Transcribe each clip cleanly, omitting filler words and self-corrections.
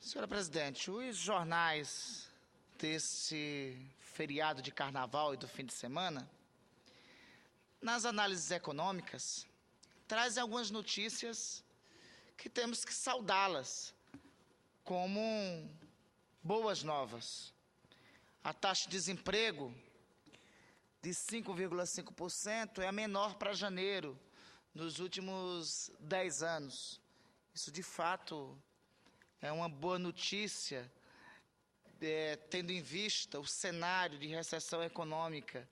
Senhora presidente, os jornais desse feriado de carnaval e do fim de semana, nas análises econômicas, trazem algumas notícias que temos que saudá-las como boas novas. A taxa de desemprego de 5,5% é a menor para janeiro nos últimos 10 anos. Isso, de fato, é uma boa notícia, tendo em vista o cenário de recessão econômica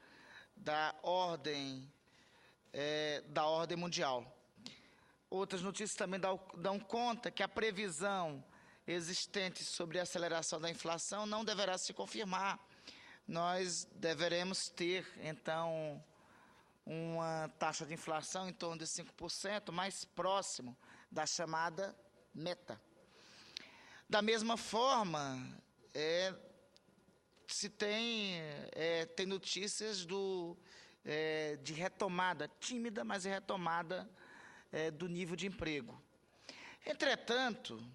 da ordem mundial. Outras notícias também dão conta que a previsão existente sobre a aceleração da inflação não deverá se confirmar. Nós deveremos ter, então, uma taxa de inflação em torno de 5%, mais próximo da chamada meta. Da mesma forma, se tem notícias de retomada, tímida, mas retomada do nível de emprego. Entretanto,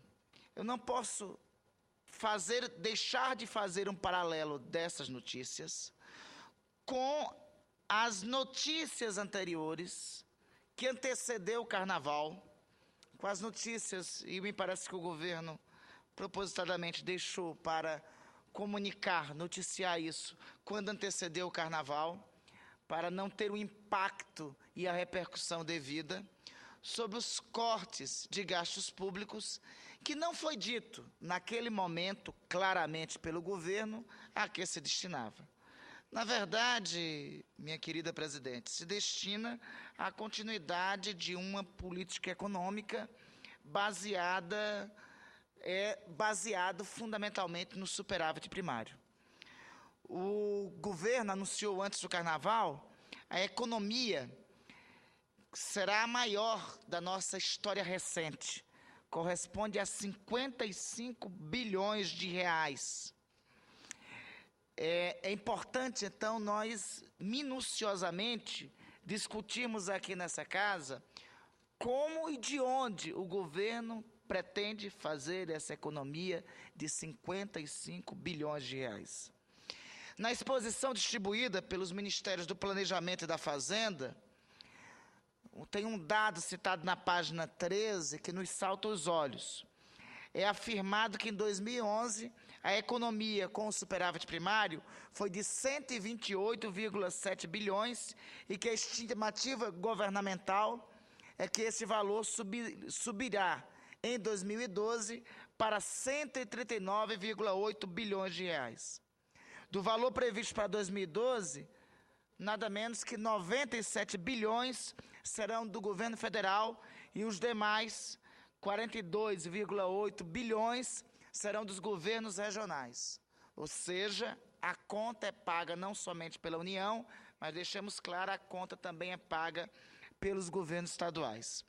eu não posso deixar de fazer um paralelo dessas notícias com as notícias anteriores que antecedeu o carnaval, com as notícias, e me parece que o governo propositadamente deixou para comunicar, noticiar isso quando antecedeu o carnaval, para não ter o impacto e a repercussão devida sobre os cortes de gastos públicos, que não foi dito naquele momento claramente pelo governo a que se destinava. Na verdade, minha querida presidente, se destina à continuidade de uma política econômica baseado fundamentalmente no superávit primário. O governo anunciou antes do carnaval a economia será a maior da nossa história recente, corresponde a 55 bilhões de reais. É importante, então, nós minuciosamente discutirmos aqui nessa casa como e de onde o governo pretende fazer essa economia de 55 bilhões de reais. Na exposição distribuída pelos Ministérios do Planejamento e da Fazenda, tem um dado citado na página 13 que nos salta os olhos. É afirmado que em 2011 a economia com o superávit primário foi de 128,7 bilhões e que a estimativa governamental é que esse valor subirá em 2012 para 139,8 bilhões de reais. Do valor previsto para 2012, nada menos que 97 bilhões serão do governo federal e os demais 42,8 bilhões serão dos governos regionais. Ou seja, a conta é paga não somente pela União, mas deixamos claro, a conta também é paga pelos governos estaduais.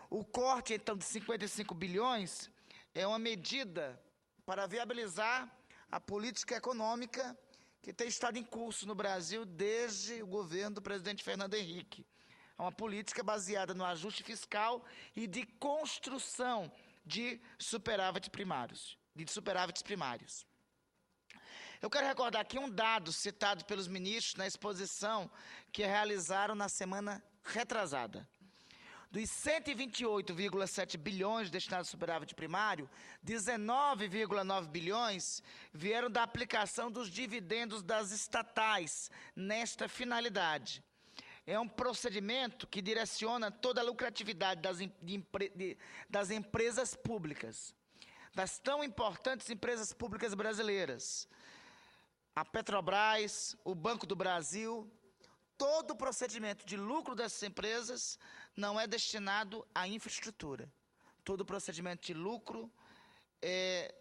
O corte, então, de 55 bilhões é uma medida para viabilizar a política econômica que tem estado em curso no Brasil desde o governo do presidente Fernando Henrique. É uma política baseada no ajuste fiscal e de construção de superávites primários. Eu quero recordar aqui um dado citado pelos ministros na exposição que realizaram na semana retrasada. Dos 128,7 bilhões destinados ao superávit primário, 19,9 bilhões vieram da aplicação dos dividendos das estatais nesta finalidade. É um procedimento que direciona toda a lucratividade das empresas públicas, das tão importantes empresas públicas brasileiras. A Petrobras, o Banco do Brasil, todo o procedimento de lucro dessas empresas não é destinado à infraestrutura. Todo o procedimento de lucro e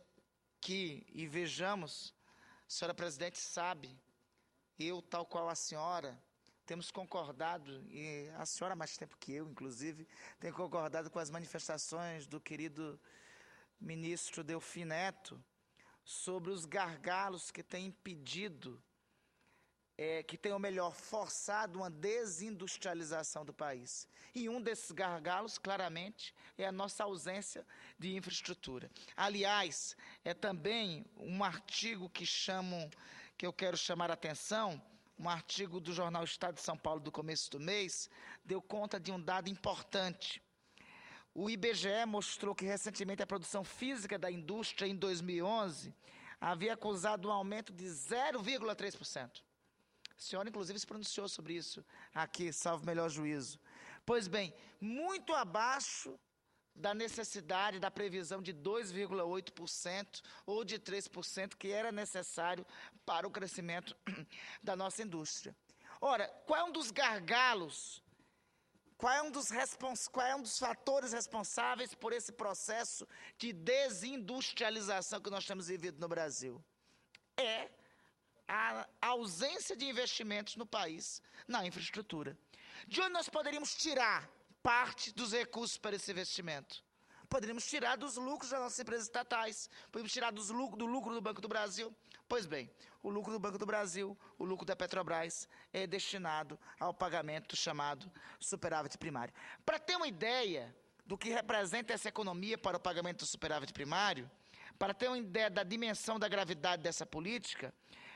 vejamos, a senhora presidente sabe, eu, tal qual a senhora, temos concordado, e a senhora há mais tempo que eu, inclusive, tem concordado com as manifestações do querido ministro Delfim Neto sobre os gargalos que têm impedido que tem, ou melhor, forçado uma desindustrialização do país. E um desses gargalos, claramente, é a nossa ausência de infraestrutura. Aliás, é também um artigo que eu quero chamar a atenção, um artigo do jornal Estado de São Paulo do começo do mês, deu conta de um dado importante. O IBGE mostrou que recentemente a produção física da indústria em 2011 havia acusado um aumento de 0,3%. A senhora, inclusive, se pronunciou sobre isso aqui, salvo melhor juízo. Pois bem, muito abaixo da necessidade, da previsão de 2,8% ou de 3% que era necessário para o crescimento da nossa indústria. Ora, qual é um dos gargalos, qual é um dos fatores responsáveis por esse processo de desindustrialização que nós temos vivido no Brasil? É a ausência de investimentos no país na infraestrutura. De onde nós poderíamos tirar parte dos recursos para esse investimento? Poderíamos tirar dos lucros das nossas empresas estatais, poderíamos tirar do lucro do Banco do Brasil. Pois bem, o lucro do Banco do Brasil, o lucro da Petrobras é destinado ao pagamento chamado superávit primário. Para ter uma ideia do que representa essa economia para o pagamento do superávit primário, para ter uma ideia da dimensão da gravidade dessa política,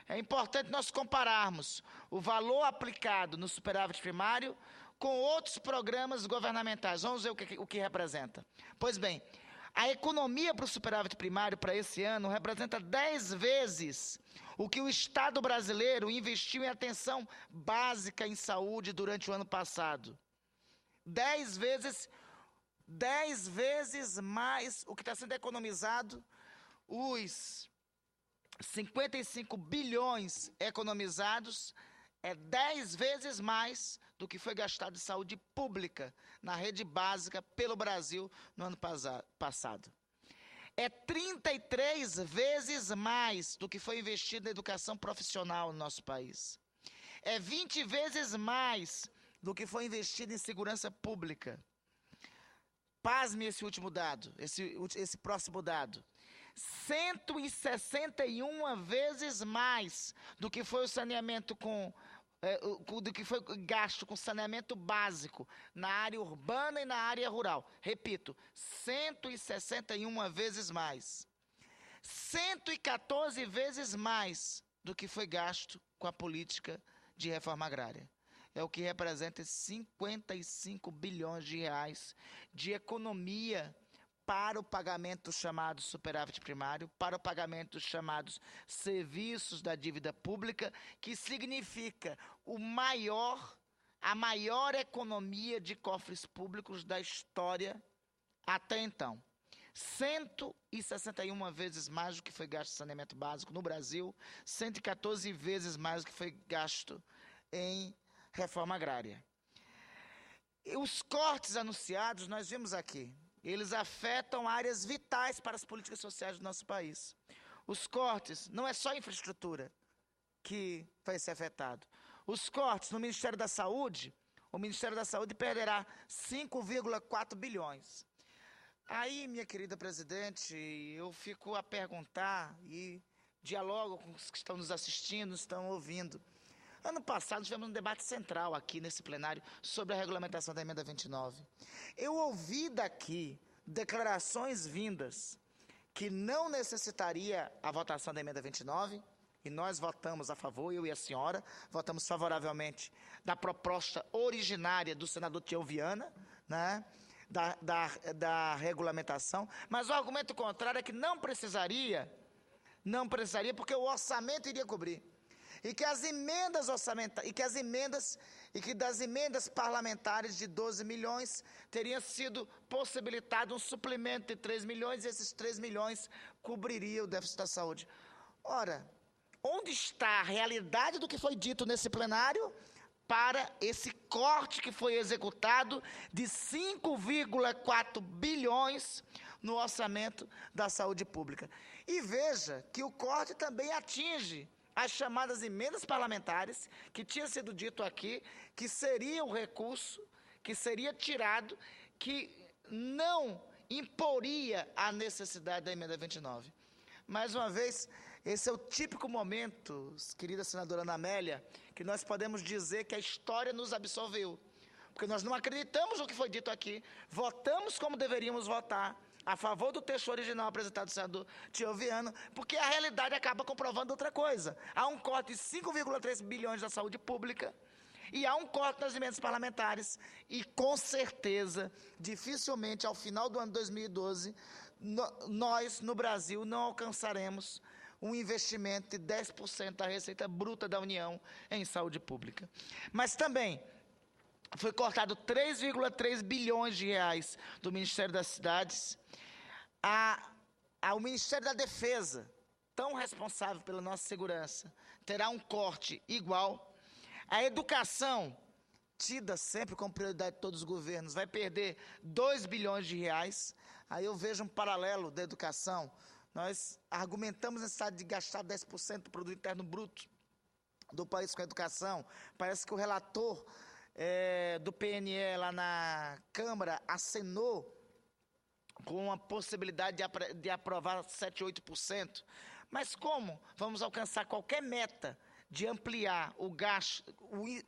é importante nós compararmos o valor aplicado no superávit primário com outros programas governamentais. Vamos ver o que representa. Pois bem, a economia para o superávit primário para esse ano representa 10 vezes o que o Estado brasileiro investiu em atenção básica em saúde durante o ano passado. 10 vezes mais o que está sendo economizado, os 55 bilhões economizados, é 10 vezes mais do que foi gastado em saúde pública, na rede básica, pelo Brasil no ano passado. É 33 vezes mais do que foi investido na educação profissional no nosso país. É 20 vezes mais do que foi investido em segurança pública. Pasme esse último dado, esse próximo dado. 161 vezes mais do que foi o saneamento do que foi gasto com saneamento básico na área urbana e na área rural. Repito, 161 vezes mais. 114 vezes mais do que foi gasto com a política de reforma agrária. É o que representa 55 bilhões de reais de economia para o pagamento chamado superávit primário, para o pagamento dos chamados serviços da dívida pública, que significa a maior economia de cofres públicos da história até então. 161 vezes mais do que foi gasto em saneamento básico no Brasil, 114 vezes mais do que foi gasto em reforma agrária. E os cortes anunciados, nós vimos aqui, eles afetam áreas vitais para as políticas sociais do nosso país. Os cortes, não é só infraestrutura que vai ser afetado. Os cortes no Ministério da Saúde, o Ministério da Saúde perderá 5,4 bilhões. Aí, minha querida presidente, eu fico a perguntar e dialogo com os que estão nos assistindo, estão ouvindo. Ano passado, tivemos um debate central aqui nesse plenário sobre a regulamentação da emenda 29. Eu ouvi daqui declarações vindas que não necessitaria a votação da emenda 29, e nós votamos a favor, eu e a senhora, votamos favoravelmente da proposta originária do senador Tião Viana, né, da regulamentação, mas o argumento contrário é que não precisaria porque o orçamento iria cobrir. E que das emendas parlamentares de 12 milhões teria sido possibilitado um suplemento de 3 milhões e esses 3 milhões cobriria o déficit da saúde. Ora, onde está a realidade do que foi dito nesse plenário para esse corte que foi executado de 5,4 bilhões no orçamento da saúde pública? E veja que o corte também atinge as chamadas emendas parlamentares, que tinha sido dito aqui, que seria um recurso, que seria tirado, que não imporia a necessidade da emenda 29. Mais uma vez, esse é o típico momento, querida senadora Ana Amélia, que nós podemos dizer que a história nos absolveu. Porque nós não acreditamos no que foi dito aqui, votamos como deveríamos votar, a favor do texto original apresentado do senador Tioviano, porque a realidade acaba comprovando outra coisa. Há um corte de 5,3 bilhões da saúde pública, e há um corte nas emendas parlamentares, e com certeza, dificilmente, ao final do ano 2012, nós, no Brasil, não alcançaremos um investimento de 10% da receita bruta da União em saúde pública. Mas também foi cortado 3,3 bilhões de reais do Ministério das Cidades. O Ministério da Defesa, tão responsável pela nossa segurança, terá um corte igual. A educação, tida sempre como prioridade de todos os governos, vai perder 2 bilhões de reais. Aí eu vejo um paralelo da educação. Nós argumentamos a necessidade de gastar 10% do produto interno bruto do país com a educação. Parece que o relator do PNE lá na Câmara acenou com a possibilidade de aprovar 7, 8%. Mas como vamos alcançar qualquer meta de ampliar o gasto,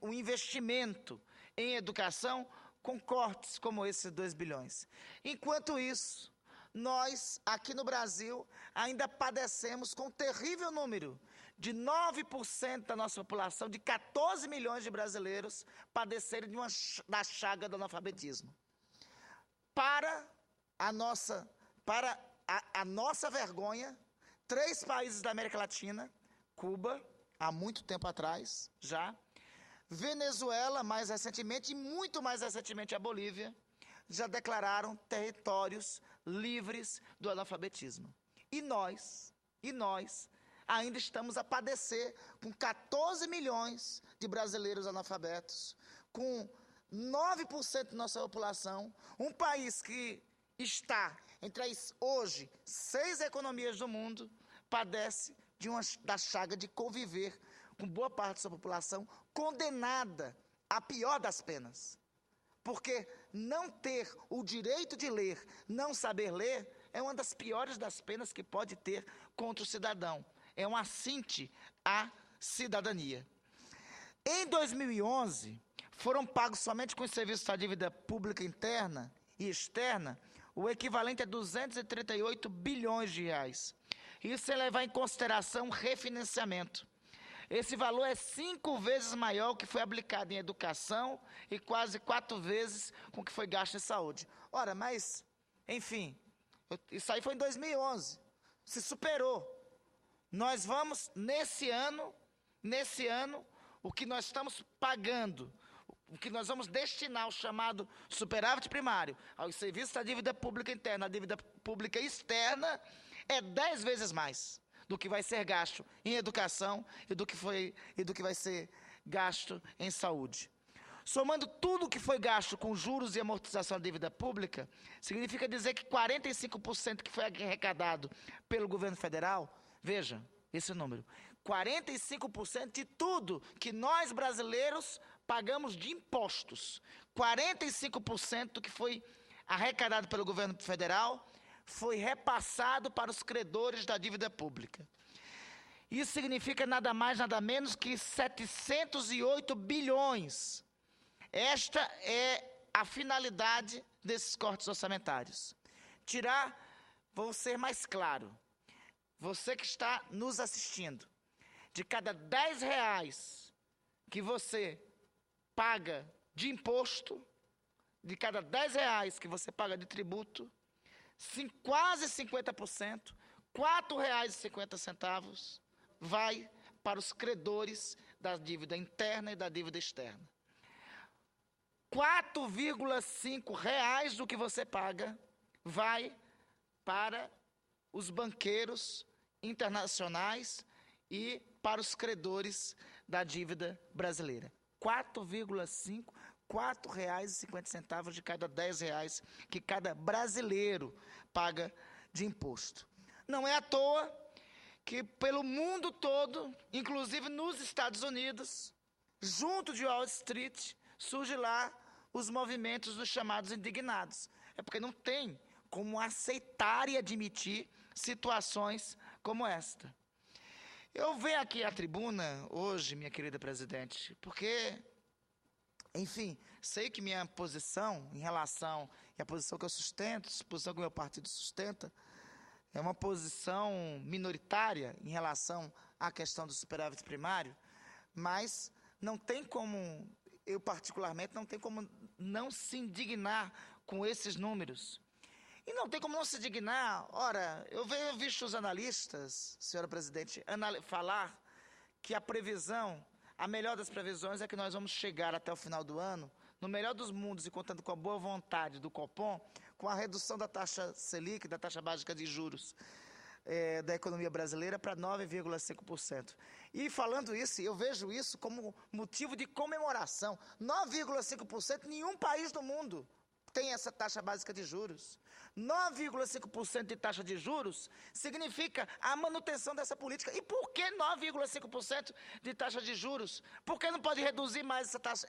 o investimento em educação com cortes como esses 2 bilhões? Enquanto isso, nós, aqui no Brasil, ainda padecemos com um terrível número de 9% da nossa população, de 14 milhões de brasileiros, padecerem da chaga do analfabetismo. Para a nossa vergonha, 3 países da América Latina, Cuba, há muito tempo atrás já, Venezuela, mais recentemente, e muito mais recentemente a Bolívia, já declararam territórios livres do analfabetismo. E nós ainda estamos a padecer com 14 milhões de brasileiros analfabetos, com 9% da nossa população, um país que está entre as, hoje, 6 economias do mundo, padece da chaga de conviver com boa parte da sua população condenada à pior das penas. Porque não ter o direito de ler, não saber ler, é uma das piores das penas que pode ter contra o cidadão. É um assinte à cidadania. Em 2011, foram pagos somente com os serviços da dívida pública interna e externa, o equivalente a 238 bilhões de reais. Isso sem levar em consideração o refinanciamento. Esse valor é 5 vezes maior que foi aplicado em educação e quase 4 vezes com o que foi gasto em saúde. Ora, mas, enfim, isso aí foi em 2011, se superou. Nós vamos, nesse ano, o que nós estamos pagando, o que nós vamos destinar ao chamado superávit primário, aos serviços da dívida pública interna, à dívida pública externa, é 10 vezes mais do que vai ser gasto em educação e do que vai ser gasto em saúde. Somando tudo o que foi gasto com juros e amortização da dívida pública, significa dizer que 45% que foi arrecadado pelo governo federal, veja esse número, 45% de tudo que nós brasileiros pagamos de impostos, 45% que foi arrecadado pelo governo federal, foi repassado para os credores da dívida pública. Isso significa nada mais, nada menos que 708 bilhões. Esta é a finalidade desses cortes orçamentários. Vou ser mais claro, você que está nos assistindo, de cada 10 reais que você paga de imposto, de cada 10 reais que você paga de tributo, quase 50%, R$ 4,50 vai para os credores da dívida interna e da dívida externa. R$ 4,5 do que você paga vai para os banqueiros internacionais e para os credores da dívida brasileira. 4,5, R$ 4,50 de cada 10 reais que cada brasileiro paga de imposto. Não é à toa que pelo mundo todo, inclusive nos Estados Unidos, junto de Wall Street, surge lá os movimentos dos chamados indignados. É porque não tem como aceitar e admitir situações como esta. Eu venho aqui à tribuna hoje, minha querida presidente, porque, enfim, sei que minha posição em relação, e a posição que eu sustento, a posição que o meu partido sustenta, é uma posição minoritária em relação à questão do superávit primário, mas não tem como, eu particularmente, não tem como não se indignar com esses números. E não tem como não se indignar. Ora, eu venho visto os analistas, senhora presidente, falar que a previsão, a melhor das previsões é que nós vamos chegar até o final do ano, no melhor dos mundos e contando com a boa vontade do Copom, com a redução da taxa Selic, da taxa básica de juros da economia brasileira para 9,5%. E falando isso, eu vejo isso como motivo de comemoração. 9,5%, nenhum país do mundo tem essa taxa básica de juros. 9,5% de taxa de juros significa a manutenção dessa política. E por que 9,5% de taxa de juros? Por que não pode reduzir mais essa taxa,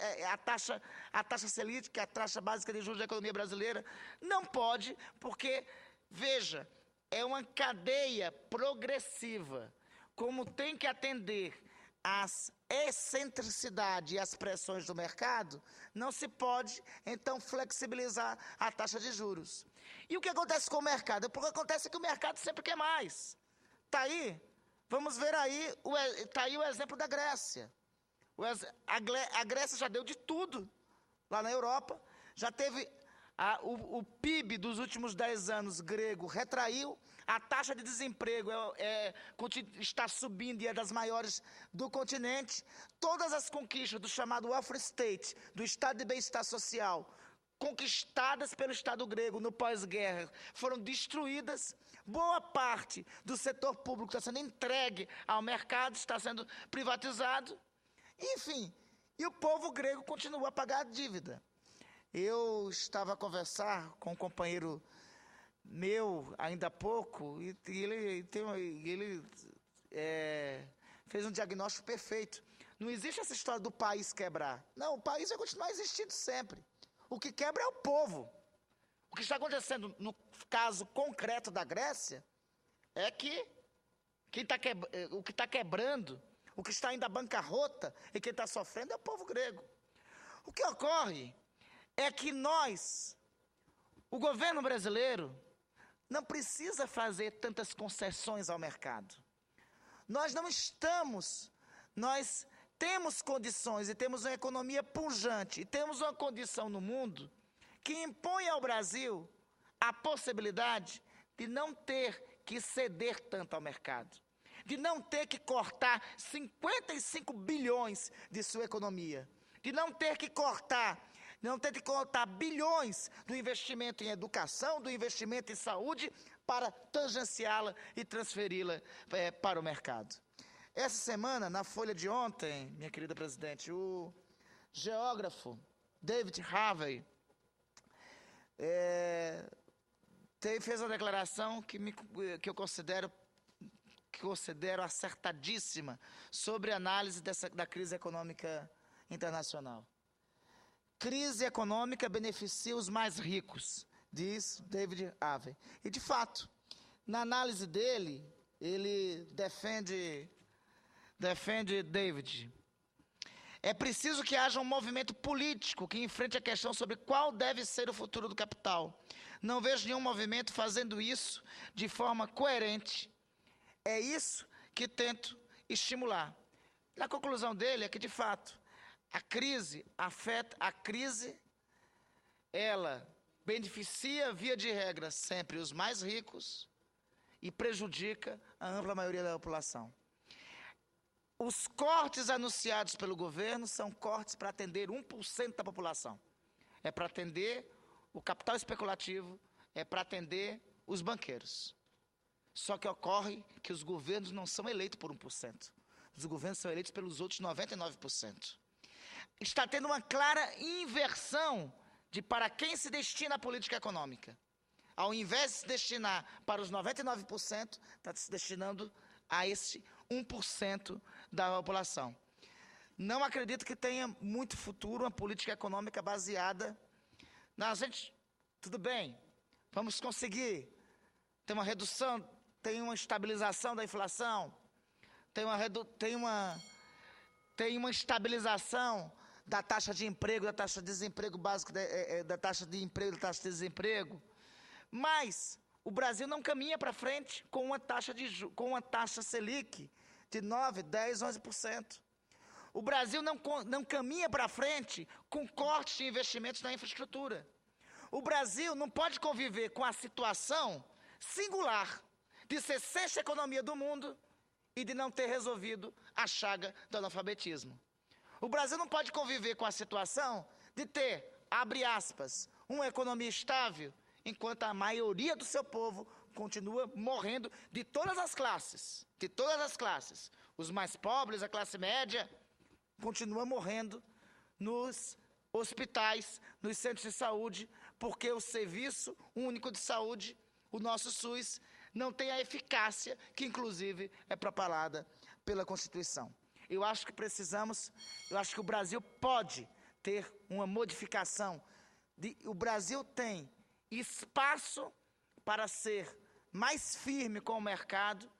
a taxa Selic, que é a taxa básica de juros da economia brasileira? Não pode, porque, veja, é uma cadeia progressiva. Como tem que atender às excentricidades e às pressões do mercado, não se pode, então, flexibilizar a taxa de juros. E o que acontece com o mercado? O que acontece é que o mercado sempre quer mais. Está aí, vamos ver aí, está aí o exemplo da Grécia. A Grécia já deu de tudo lá na Europa, já teve o PIB dos últimos 10 anos grego retraiu, a taxa de desemprego está subindo e é das maiores do continente. Todas as conquistas do chamado welfare state, do estado de bem-estar social, conquistadas pelo Estado grego no pós-guerra, foram destruídas. Boa parte do setor público está sendo entregue ao mercado, está sendo privatizado. Enfim, e o povo grego continua a pagar a dívida. Eu estava a conversar com um companheiro meu, ainda há pouco, e ele fez um diagnóstico perfeito. Não existe essa história do país quebrar. Não, o país vai continuar existindo sempre. O que quebra é o povo. O que está acontecendo no caso concreto da Grécia é que o que está quebrando, o que está indo à bancarrota e quem está sofrendo é o povo grego. O que ocorre é que o governo brasileiro, não precisa fazer tantas concessões ao mercado. Nós temos condições e temos uma economia pujante, e temos uma condição no mundo que impõe ao Brasil a possibilidade de não ter que ceder tanto ao mercado, de não ter que cortar 55 bilhões de sua economia, de não ter que cortar bilhões do investimento em educação, do investimento em saúde, para tangenciá-la e transferi-la para o mercado. Essa semana, na Folha de ontem, minha querida presidente, o geógrafo David Harvey fez uma declaração que eu considero acertadíssima sobre a análise da crise econômica internacional. Crise econômica beneficia os mais ricos, diz David Harvey. E, de fato, na análise dele, ele defende David. É preciso que haja um movimento político que enfrente a questão sobre qual deve ser o futuro do capital. Não vejo nenhum movimento fazendo isso de forma coerente. É isso que tento estimular. A conclusão dele é que, de fato, a crise, ela beneficia, via de regra, sempre os mais ricos e prejudica a ampla maioria da população. Os cortes anunciados pelo governo são cortes para atender 1% da população. É para atender o capital especulativo, é para atender os banqueiros. Só que ocorre que os governos não são eleitos por 1%. Os governos são eleitos pelos outros 99%. Está tendo uma clara inversão de para quem se destina a política econômica. Ao invés de se destinar para os 99%, está se destinando a esse 1% da população. Não acredito que tenha muito futuro uma política econômica baseada tudo bem, vamos conseguir ter uma redução tem uma estabilização da inflação, tem uma estabilização da taxa de emprego, da taxa de desemprego básico, da taxa de emprego, da taxa de desemprego. Mas o Brasil não caminha para frente com uma taxa Selic de 9, 10, 11%. O Brasil não caminha para frente com cortes de investimentos na infraestrutura. O Brasil não pode conviver com a situação singular de ser sexta economia do mundo e de não ter resolvido a chaga do analfabetismo. O Brasil não pode conviver com a situação de ter, abre aspas, uma economia estável, enquanto a maioria do seu povo continua morrendo de todas as classes. Os mais pobres, a classe média, continua morrendo nos hospitais, nos centros de saúde, porque o Serviço Único de Saúde, o nosso SUS, não tem a eficácia que, inclusive, é propalada pela Constituição. Eu acho que o Brasil pode ter uma modificação. O Brasil tem espaço para ser mais firme com o mercado.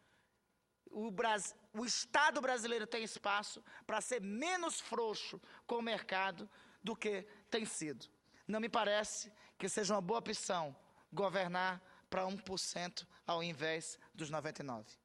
O Estado brasileiro tem espaço para ser menos frouxo com o mercado do que tem sido. Não me parece que seja uma boa opção governar para 1% ao invés dos 99%.